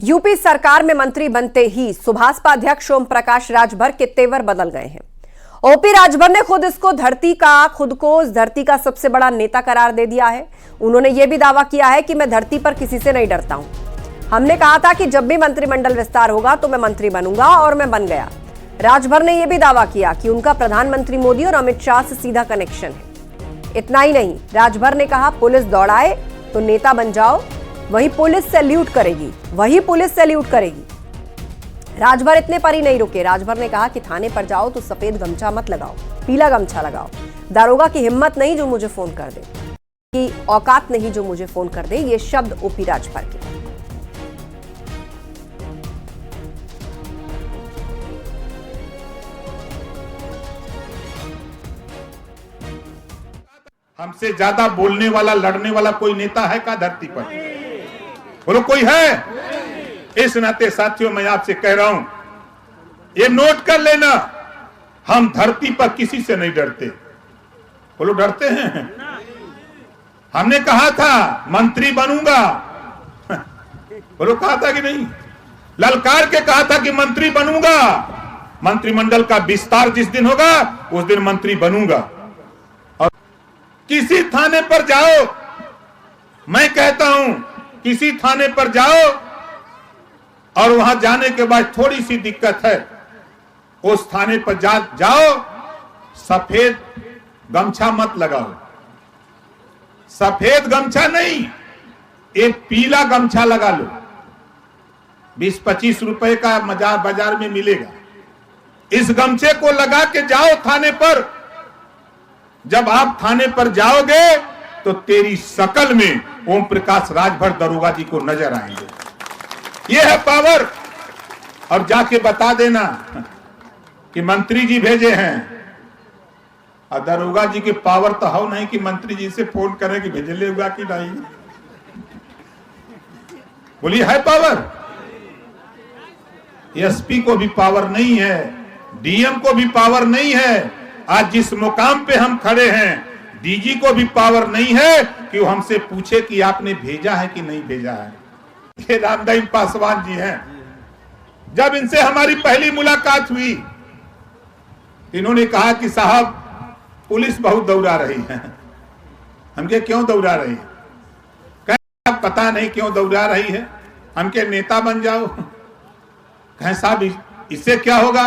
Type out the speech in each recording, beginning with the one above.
UP सरकार में मंत्री बनते ही सुभाषपा अध्यक्ष ओम प्रकाश राजभर के तेवर बदल गए हैं। ओपी राजभर ने खुद को इस धरती का सबसे बड़ा नेता करार दे दिया है। उन्होंने यह भी दावा किया है कि मैं धरती पर किसी से नहीं डरता हूं। हमने कहा था कि जब भी मंत्रिमंडल विस्तार होगा तो मैं मंत्री बनूंगा और मैं बन गया। राजभर ने यह भी दावा किया कि उनका प्रधानमंत्री मोदी और अमित शाह से सीधा कनेक्शन है। इतना ही नहीं, राजभर ने कहा पुलिस दौड़ाए तो नेता बन जाओ, वही पुलिस सैल्यूट करेगी। राजभर इतने पर ही नहीं रुके। राजभर ने कहा कि थाने पर जाओ तो सफेद गमछा मत लगाओ, पीला गमछा लगाओ। दारोगा की हिम्मत नहीं जो मुझे फोन कर दे, की औकात नहीं जो मुझे फोन कर दे। ये शब्द ओपी राजभर के। हमसे ज्यादा बोलने वाला, लड़ने वाला कोई नेता है का धरती पर? बोलो कोई है? इस नाते साथियों मैं आपसे कह रहा हूं, ये नोट कर लेना, हम धरती पर किसी से नहीं डरते। बोलो डरते हैं? हमने कहा था मंत्री बनूंगा, बोलो कहा था कि नहीं? ललकार के कहा था कि मंत्री बनूंगा। मंत्रिमंडल का विस्तार जिस दिन होगा उस दिन मंत्री बनूंगा। और किसी थाने पर जाओ, मैं कहता हूं किसी थाने पर जाओ और वहां जाने के बाद थोड़ी सी दिक्कत है, उस थाने पर जाओ, सफेद गमछा मत लगाओ। सफेद गमछा नहीं, एक पीला गमछा लगा लो। 20-25 रुपए का बाजार में मिलेगा। इस गमछे को लगा के जाओ थाने पर। जब आप थाने पर जाओगे तो तेरी शकल में ओम प्रकाश राजभर दरोगा जी को नजर आएंगे। ये है पावर। और जाके बता देना कि मंत्री जी भेजे हैं। और दरोगा जी की पावर तो हो नहीं कि मंत्री जी से फोन करें कि भेजे लेगा कि नहीं। बोलिए है पावर? एसपी को भी पावर नहीं है, डीएम को भी पावर नहीं है। आज जिस मुकाम पे हम खड़े हैं, डीजी को भी पावर नहीं है कि वो हमसे पूछे कि आपने भेजा है कि नहीं भेजा है। ये रामदईन पासवान जी हैं। जब इनसे हमारी पहली मुलाकात हुई, इन्होंने कहा कि साहब पुलिस बहुत दौड़ा रही है। हमके क्यों दौड़ा रही है? कहें पता नहीं क्यों दौड़ा रही है, हमके नेता बन जाओ। कहें साहब इससे क्या होगा,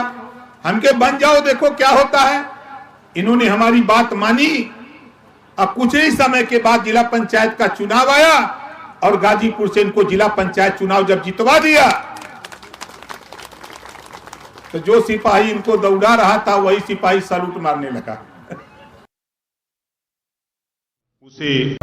हमके बन जाओ, देखो क्या होता है। इन्होंने हमारी बात मानी। अब कुछ ही समय के बाद जिला पंचायत का चुनाव आया और गाजीपुर से इनको जिला पंचायत चुनाव जब जितवा दिया तो जो सिपाही इनको दौड़ा रहा था वही सिपाही सैल्यूट मारने लगा उसे।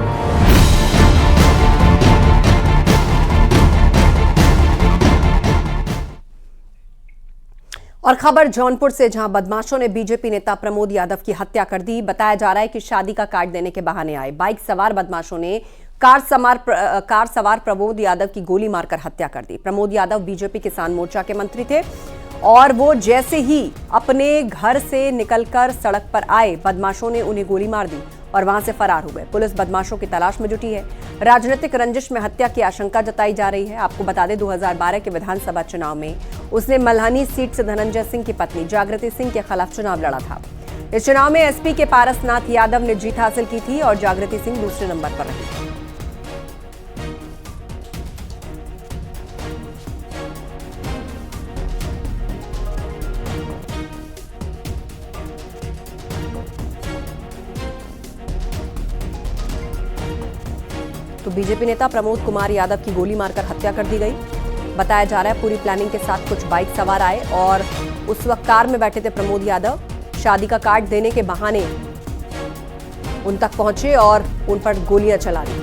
और खबर जौनपुर से, जहां बदमाशों ने बीजेपी नेता प्रमोद यादव की हत्या कर दी। बताया जा रहा है कि शादी का कार्ड देने के बहाने आए बाइक सवार बदमाशों ने कार सवार प्रमोद यादव की गोली मारकर हत्या कर दी। प्रमोद यादव बीजेपी किसान मोर्चा के मंत्री थे और वो जैसे ही अपने घर से निकलकर सड़क पर आए, बदमाशों ने उन्हें गोली मार दी और वहां से फरार हो गए। पुलिस बदमाशों की तलाश में जुटी है। राजनीतिक रंजिश में हत्या की आशंका जताई जा रही है। आपको बता दें 2012 के विधानसभा चुनाव में उसने मल्हानी सीट से धनंजय सिंह की पत्नी जागृति सिंह के खिलाफ चुनाव लड़ा था। इस चुनाव में एसपी के पारसनाथ यादव ने जीत हासिल की थी और जागृति सिंह दूसरे नंबर पर रही। तो बीजेपी नेता प्रमोद कुमार यादव की गोली मारकर हत्या कर दी गई। बताया जा रहा है पूरी प्लानिंग के साथ कुछ बाइक सवार आए और उस वक्त कार में बैठे थे प्रमोद यादव। शादी का कार्ड देने के बहाने उन तक पहुंचे और उन पर गोलियां चला दी।